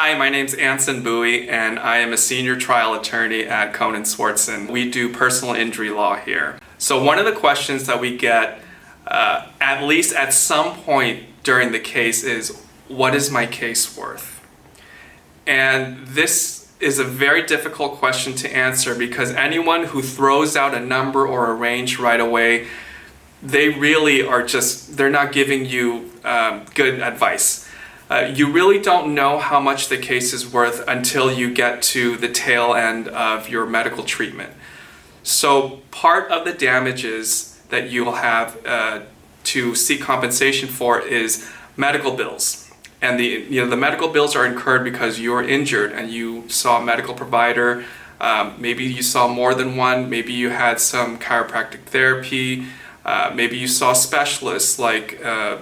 Hi, my name's Anson Bui, and I am a senior trial attorney at Cohen & Swartzen. We do personal injury law here. So one of the questions that we get, at least at some point during the case, is, what is my case worth? And this is a very difficult question to answer because anyone who throws out a number or a range right away, they really are they're not giving you good advice. You really don't know how much the case is worth until you get to the tail end of your medical treatment. So part of the damages that you'll have to seek compensation for is medical bills. And the medical bills are incurred because you were injured and you saw a medical provider. Maybe you saw more than one. Maybe you had some chiropractic therapy. Maybe you saw specialists like a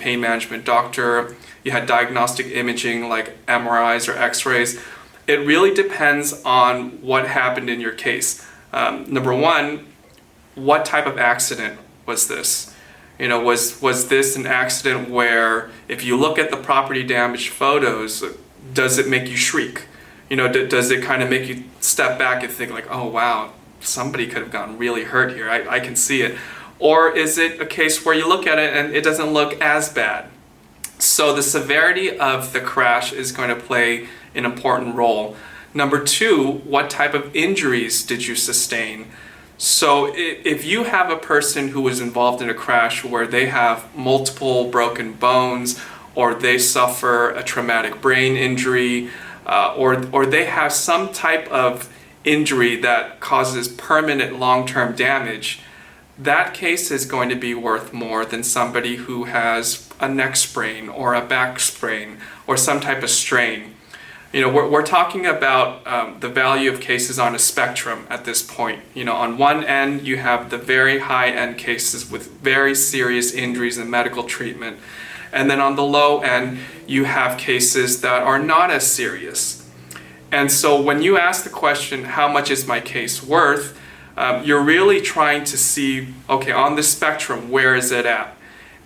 pain management doctor. You had diagnostic imaging like MRIs or X-rays. It really depends on what happened in your case. Number one, what type of accident was this? Was this an accident where if you look at the property damage photos, does it make you shriek? Does it kind of make you step back and think like, oh wow, somebody could have gotten really hurt here, I can see it. Or is it a case where you look at it and it doesn't look as bad? So the severity of the crash is going to play an important role. Number two, what type of injuries did you sustain? So if you have a person who was involved in a crash where they have multiple broken bones, or they suffer a traumatic brain injury, or they have some type of injury that causes permanent long-term damage, that case is going to be worth more than somebody who has a neck sprain or a back sprain or some type of strain. We're talking about the value of cases on a spectrum at this point. On one end, you have the very high-end cases with very serious injuries and medical treatment. And then on the low end, you have cases that are not as serious. And so when you ask the question, how much is my case worth? You're really trying to see, okay, on the spectrum, where is it at?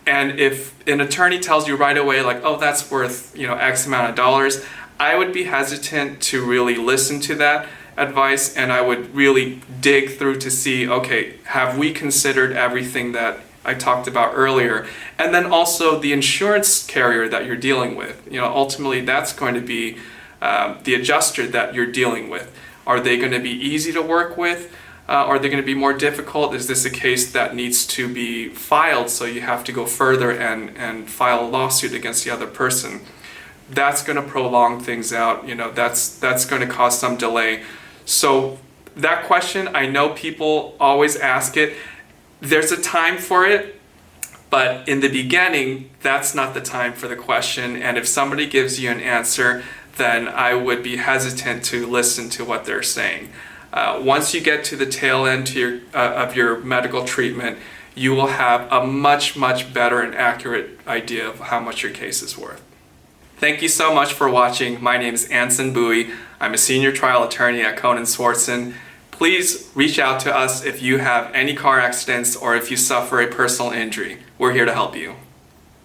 And if an attorney tells you right away, like, oh, that's worth, X amount of dollars, I would be hesitant to really listen to that advice, and I would really dig through to see, okay, have we considered everything that I talked about earlier? And then also the insurance carrier that you're dealing with. Ultimately, that's going to be the adjuster that you're dealing with. Are they going to be easy to work with? Are they going to be more difficult? Is this a case that needs to be filed, so you have to go further and file a lawsuit against the other person? That's going to prolong things out. That's going to cause some delay. So that question, I know people always ask it. There's a time for it, but in the beginning, that's not the time for the question. And if somebody gives you an answer, then I would be hesitant to listen to what they're saying. Once you get to the tail end of your medical treatment, you will have a much, much better and accurate idea of how much your case is worth. Thank you so much for watching. My name is Anson Bui. I'm a senior trial attorney at Cohen & Swartzen. Please reach out to us if you have any car accidents or if you suffer a personal injury. We're here to help you.